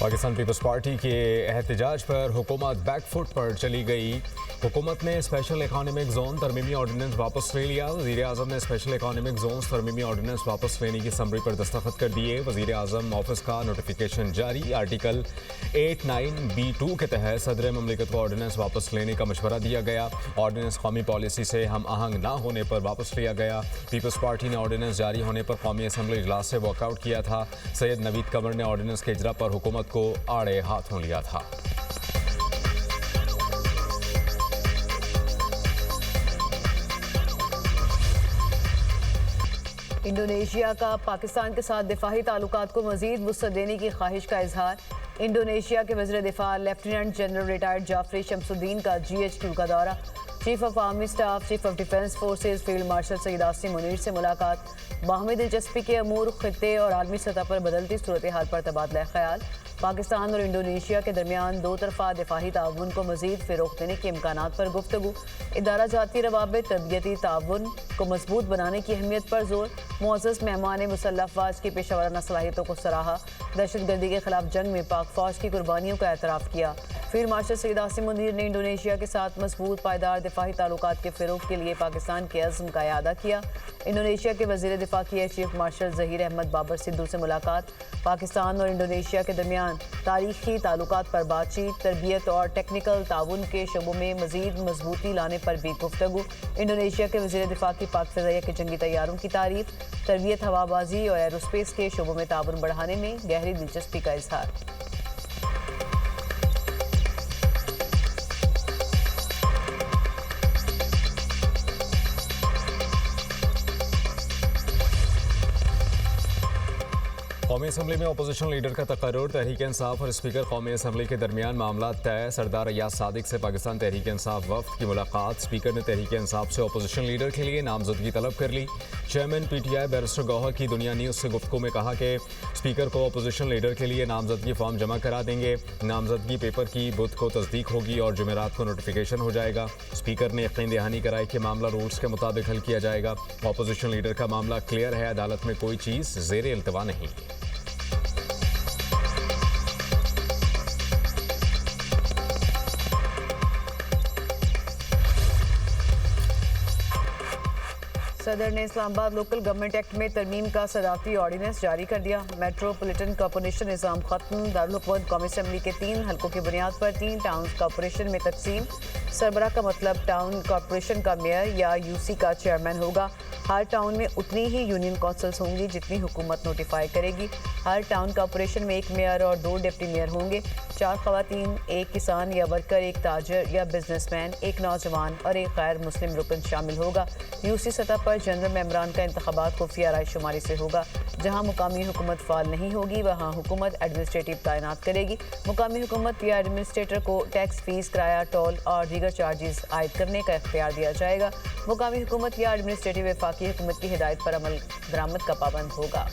Pakistan peoples party के एहतजाज पर हुकूमत बैकफुट पर चली गई। हुकूमत ने स्पेशल इकॉनमिक जोन तरमीमी ऑर्डिनेंस वापस ले लिया। वज़ीर आज़म ने स्पेशल इकॉनमिक जोन तरमीमी ऑर्डिनेंस वापस लेने की समरी पर दस्तखत कर दिए। वज़ीर आज़म ऑफिस का नोटिफिकेशन जारी। आर्टिकल 89B2 के तहत सदर ममलिकत को ऑर्डिनेंस वापस लेने का मशवरा दिया गया। ऑर्डिनेंस कौमी पॉलिसी से हम आहंग न होने पर वापस लिया गया। पीपल्स पार्टी ने ऑर्डिनेंस जारी होने पर कौमी असम्बली इजलास से वॉकआउट किया था। सैयद नवीद कंवर ने ऑर्डिनेंस के इजरा पर हुकूमत को आड़े हाथों लिया था। इंडोनेशिया का पाकिस्तान के साथ दिफाही ताल्लुकात को मजीद वुसअत देने की ख्वाहिश का इजहार। इंडोनेशिया के वज़ीर दिफा lieutenant general retired Sjafrie Sjamsoeddin का GHQ का दौरा। Chief of army staff, chief of defence forces field marshal Syed Asim Munir से मुलाकात। बाहमी दिलचस्पी के अमूर, खित्ते और आलमी सतह पर बदलती सूरत हाल पर तबादला ख्याल। पाकिस्तान और इंडोनेशिया के दरमियान दो तरफा दिफाही ताउन को मजीद फ़रोग़ देने के इम्कानात पर गुफ्तगू। इदारा जाती रवाबित तरबियती ताउन को मजबूत बनाने की अहमियत पर जोर। मुअज़्ज़ज़ मेहमान ने मुसल्लह अफ़वाज की पेशावराना सलाहियतों को सराहा। दहशतगर्दी के खिलाफ जंग में पाक फ़ौज की कुर्बानियों का एतराफ़ किया। फील्ड मार्शल सईद आसिम मुनीर ने इंडोनेशिया के साथ मजबूत पायदार दिफाही ताल्लुकात के फ़रोग़ के लिए पाकिस्तान के अज़्म का इआदा किया। इंडोनेशिया के वज़ीर दिफा की air chief marshal Zaheer Ahmed Babar Sidhu से मुलाकात। पाकिस्तान और इंडोनेशिया के दरमियान तारीखी ताल्लुकात पर बातचीत। तरबियत और टेक्निकल ताउन के शोबों में मज़ीद मजबूती लाने पर भी गुफ्तगू। इंडोनेशिया के वज़ीर दिफा की पाक फ़िज़ाइया के जंगी तैयारों की तारीफ। तरबियत, हवाबाजी और एरोस्पेस के शोबों में ताउन बढ़ाने में गहरी दिलचस्पी का इजहार। कौमी असम्बली में अपोजिशन लीडर का तकर्रुर। तहरीक इंसाफ और स्पीकर कौमी असम्बली के दरमियान मामला तय। सरदार अय्याज सादिक से पाकिस्तान तहरीक इंसाफ वफ्द की मुलाकात। स्पीकर ने तहरीक इंसाफ से अपोजिशन लीडर के लिए नामजदगी तलब कर ली। चेयरमैन PTI बैरिस्टर गौहर की दुनिया न्यूज़ से गुफ्तगू में कहा कि स्पीकर को अपोजिशन लीडर के लिए नामजदगी फॉर्म जमा करा देंगे। नामजदगी पेपर की बुध को तस्दीक होगी और जुमेरात को नोटिफिकेशन हो जाएगा। स्पीकर ने यकीन दहानी कराई कि मामला रूल्स के मुताबिक हल किया जाएगा। अपोजिशन लीडर का मामला क्लियर है, अदालत में कोई चीज़ ज़ेर इल्तवा नहीं। सदर ने इस्लामाबाद लोकल गवर्नमेंट एक्ट में तरमीम का सदारती ऑर्डिनेंस जारी कर दिया। मेट्रोपॉलिटन कॉरपोरेशन निज़ाम खत्म। दारुल हुकूमत कौमी असम्बली के 3 हलकों की बुनियाद पर 3 टाउन कॉरपोरेशन में तकसीम। सरबराह का मतलब टाउन कॉरपोरेशन का मेयर या UC का चेयरमैन होगा। हर टाउन में उतनी ही यूनियन कौंसल्स होंगी जितनी हुकूमत नोटिफाई करेगी। हर टाउन कॉरपोरेशन में 1 मेयर और 2 डिप्टी मेयर होंगे। 4 ख़वातीन, 1 किसान या वर्कर, 1 ताजर या बिजनेसमैन, 1 नौजवान और 1 गैर मुस्लिम रुकन शामिल होगा। UC सतह पर जनरल मेंबरान का इंतखाबात खुफिया रायशुमारी से होगा। जहाँ मुकामी हुकूमत फाल नहीं होगी वहाँ हुकूमत एडमिनिस्ट्रेटिव तैनात करेगी। मुकामी हुकूमत या एडमिनिस्ट्रेटर को टैक्स, फीस, किराया, टोल और दीगर चार्जेस आयद करने का इख्तियार दिया जाएगा। मुकामी हुकूमत या एडमिनिस्ट्रेटिव वफाकी हुकूमत की हिदायत पर अमल दरामद का पाबंद होगा।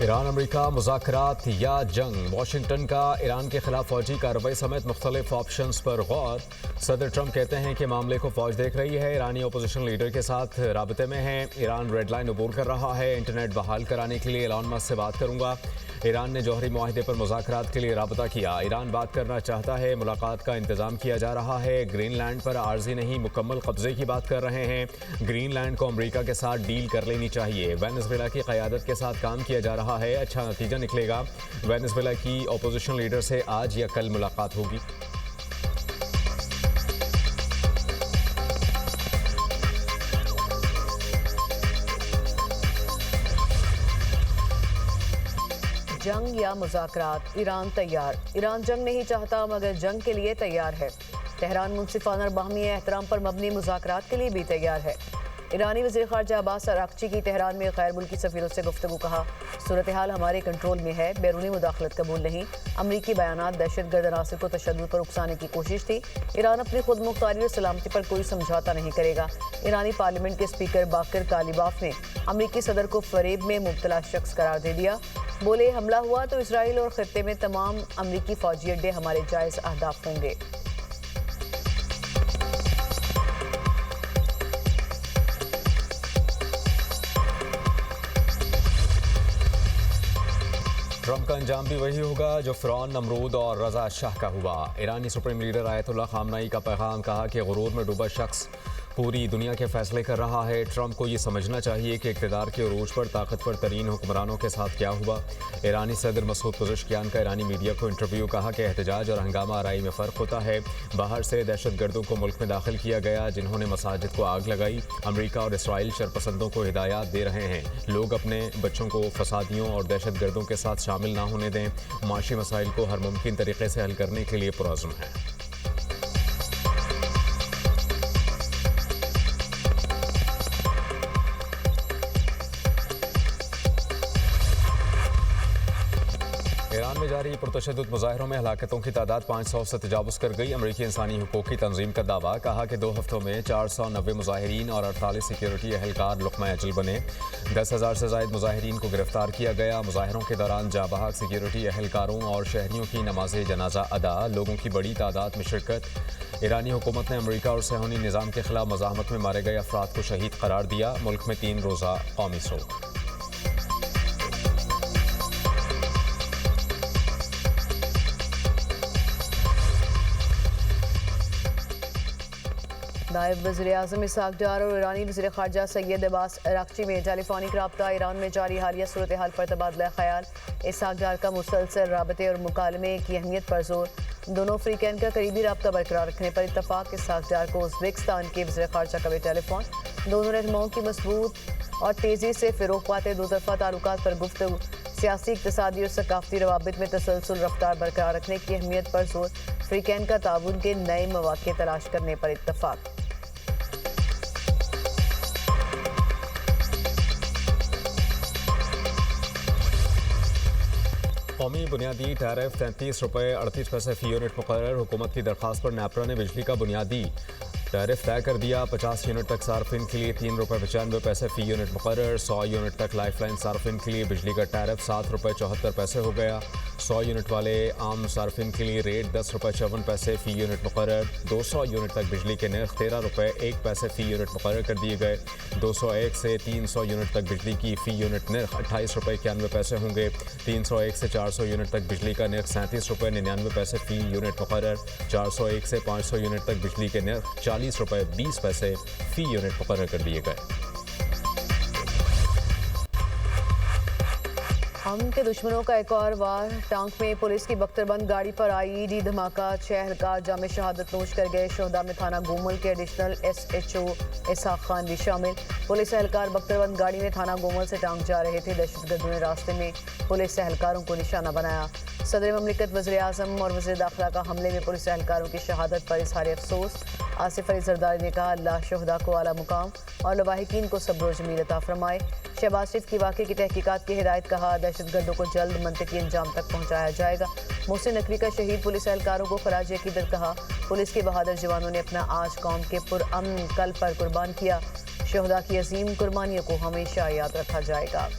ईरान अमेरिका मुज़ाकरात या जंग। वाशिंगटन का ईरान के खिलाफ फौजी कार्रवाई समेत मुख्तलिफ ऑप्शंस पर गौर। सदर ट्रंप कहते हैं कि मामले को फौज देख रही है। ईरानी अपोजिशन लीडर के साथ राबते में है। ईरान रेड लाइन अबूर कर रहा है। इंटरनेट बहाल कराने के लिए एलन मस्क से बात करूंगा। ईरान ने जौहरी मुआहिदे पर मुज़ाकरात के लिए राबता किया। ईरान बात करना चाहता है। मुलाकात का इंतज़ाम किया जा रहा है। ग्रीनलैंड पर आर्जी नहीं मुकम्मल कब्जे की बात कर रहे हैं। ग्रीनलैंड को अमेरिका के साथ डील कर लेनी चाहिए। वेनेजुएला की क़यादत के साथ काम किया जा रहा है। अच्छा नतीजा निकलेगा। वेनेजुएला की अपोजिशन लीडर से आज या कल मुलाकात होगी। जंग या मुज़ाकरात, ईरान तैयार। ईरान जंग नहीं चाहता मगर जंग के लिए तैयार है। तेहरान मुनसिफाना और बाहमी एहतराम पर मबनी मुज़ाकरात के लिए भी तैयार है। ईरानी वज़ीर ख़ारजा अब्बास अराग़ची की तेहरान में गैर मुल्की सफ़ीरों से गुफ्तगू। कहा, सूरत हाल हमारे कंट्रोल में है, बैरूनी मुदाखलत कबूल नहीं। अमरीकी बयानात दहशतगर्द अनासर को तशद्दुद पर उकसाने की कोशिश थी। ईरान अपनी खुद मुख्तारी और सलामती पर कोई समझौता नहीं करेगा। ईरानी पार्लियामेंट के स्पीकर बाकर कालिबाफ ने अमरीकी सदर को फ़रेब में मुब्तला शख्स करार दे दिया। बोले हमला हुआ तो इसराइल और खित्ते में तमाम अमरीकी फौजी अड्डे हमारे जायज अहदाफ होंगे। ट्रंप का अंजाम भी वही होगा जो फ़िरौन, नमरूद और रज़ा शाह का हुआ। ईरानी सुप्रीम लीडर आयतुल्लाह खामनाई का पैगाम, कहा कि गुरूर में डूबा शख्स पूरी दुनिया के फैसले कर रहा है। ट्रंप को ये समझना चाहिए कि इक़्तिदार के उरूज पर ताकतवर तरीन हुक्मरानों के साथ क्या हुआ। ईरानी सदर मसूद पज़ेश्कियान का ईरानी मीडिया को इंटरव्यू, कहा कि एहतजाज और हंगामा आराई में फ़र्क होता है। बाहर से दहशत गर्दों को मुल्क में दाखिल किया गया जिन्होंने मसाजिद को आग लगाई। अमरीका और इसराइल शरपसंदों को हिदायत दे रहे हैं, लोग अपने बच्चों को फसादियों और दहशत गर्दों के साथ शामिल ना होने दें। माशी मसाइल को हर मुमकिन तरीके से हल करने के लिए पुरअज़्म है। ईरान में जारी पुरतशद्दुद मुजाहिरों में हलाकतों की तादाद 500 से तजावुज़ कर गई। अमरीकी इंसानी हुकूक की तंजीम का दावा, कहा कि 2 हफ्तों में 490 मुजाहिरीन और 48 सिक्योरिटी एहलकार लुक़मा अजल बने। 10,000 से ज़ायद मुजाहिरीन को गिरफ्तार किया गया। मुजाहिरों के दौरान जाबाहक सिक्योरिटी एहलकारों और शहरियों की नमाज जनाजा अदा, लोगों की बड़ी तादाद में शिरकत। ईरानी हुकूमत ने अमरीका और सहूनी निज़ाम के खिलाफ मज़ाहमत में मारे गए अफराद को शहीद करार दिया। मुल्क में 3 रोज़ा कौमी सोग। नायब वज़ीर-ए-आज़म इसहाक़ डार और ईरानी वज़ीर ख़ारजा सैयद अब्बास अराग़ची में टेलीफोनिक रब्ता। ईरान में जारी हालिया सूरत हाल पर तबादला ख्याल। इसहाक़ डार का मुसलसल राबते और मुकालमे की अहमियत पर जोर। दोनों अफ्रीकन का करीबी रब्ता बरकरार रखने पर इत्तफ़ाक़। इसहाक़ डार को उज़्बेकिस्तान के वज़ीर ख़ारजा का भी टेलीफोन। दोनों रहनुमाओं की मजबूत और तेज़ी से फ़रोग़ पाते दो तरफ़ा ताल्लुकात पर गुफ्तगू। सियासी, इक़्तिसादी और सकाफ़ती रवाबित में तसलसल रफ्तार बरकरार रखने की अहमियत पर जोर। अफ्रीकन का ताउन के नए मौक़े तलाश करने पर इत्तफ़ाक़। कौमी बुनियादी टैरिफ 33 रुपये 38 पैसे फ़ी यूनिट मुकर्रर। हुकूमत की दरख्वास्त पर नेपरा ने बिजली का बुनियादी टैरिफ तय कर दिया। 50 यूनिट तक सार्फिन के लिए 3 रुपये 95 पैसे फ़ी यूनिट मुकर्रर। 100 यूनिट तक लाइफलाइन सार्फिन के लिए बिजली का टैरिफ 7 रुपये 74 पैसे हो गया। 100 यूनिट वाले आम सार्फिन के लिए रेट 10 रुपये 54 पैसे फ़ी यूनिट मुकर्रर। 200 यूनिट तक बिजली के नर्ख 13 रुपये 1 पैसे फ़ी यूनिट मुकर्रर कर दिए गए। 201 से 300 यूनिट तक बिजली की फ़ी यूनिट नर्ख 28 रुपये 91 पैसे होंगे। 301 से 400 यूनिट तक बिजली का नर्ख 37 रुपये 99 पैसे फ़ी यूनिट मुकर्रर। 401 से 500 यूनिट तक बिजली के नर्ख 40 रुपये 20 पैसे फ़ी यूनिट मुकर्रर कर दिए गए। हम के दुश्मनों का एक और वार। टांक में पुलिस की बख्तरबंद गाड़ी पर आईईडी धमाका। 6 एहलकार जाम शहादत नोश कर गए। शोहदा में थाना गोमल के एडिशनल SHO इसहाक खान भी शामिल। पुलिस एहलकार बख्तरबंद गाड़ी में थाना गोमल से टांक जा रहे थे। दहशतगर्दों ने रास्ते में पुलिस एहलकारों को निशाना बनाया। सदर ममलिकत वज़ीर-ए-आज़म और वज़ीर दाखिला का हमले में पुलिस एहलकारों की शहादत पर इज़हार अफसोस। आसिफ अली जरदारी ने कहा, अल्लाह शोहदा को आला मुकाम और लवाहिकीन को सब्र और जमील अता फरमाए। शहबाज शरीफ की वाक़े की तहकीकात की हिदायत, कहा दहशतगर्दों को जल्द मंतकी अंजाम तक पहुँचाया जाएगा। मोहसिन नकवी का शहीद पुलिस एहलकारों को खराज अक़ीदत, कहा पुलिस के बहादुर जवानों ने अपना आज कौम के पुरअमन कल पर कुर्बान किया। शोहदा की अजीम कुर्बानियों को हमेशा याद रखा जाएगा।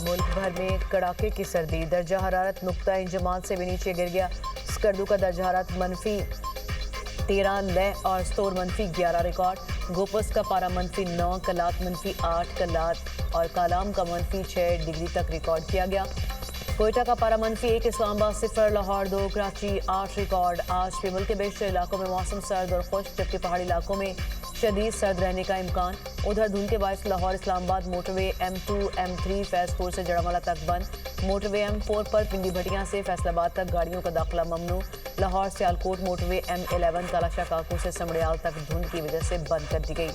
मुल्क भर में कड़ाके की सर्दी। दर्जा हरारत नुक्ता इंजमात से भी नीचे गिर गया। स्कर्दू का दर्जा हरारत -13, लेह और स्तोर -11 रिकॉर्ड। गोपस का पारा -9, कलात -8, कलात और कालाम का -6 डिग्री तक रिकॉर्ड किया गया। कोयटा का पारा -1, इस्लामाबाद 0, लाहौर 2, कराची 8 रिकॉर्ड। आज भी मुल्क के बेशतर इलाकों में मौसम सर्द और खुश्क, जबकि पहाड़ी इलाकों में शदीद सर्द रहने का इम्कान। उधर धुंध के बायस Lahore Islamabad motorway M2 M3 Faizpur से जड़ामला तक बंद। मोटरवे M4 पर पिंडी भटियां से फैसलाबाद तक गाड़ियों का दाखिला ममनू। लाहौर सियालकोट मोटरवे M11 कालाशाह काकू से समड़ियाल तक धुंध की वजह से बंद कर दी गई।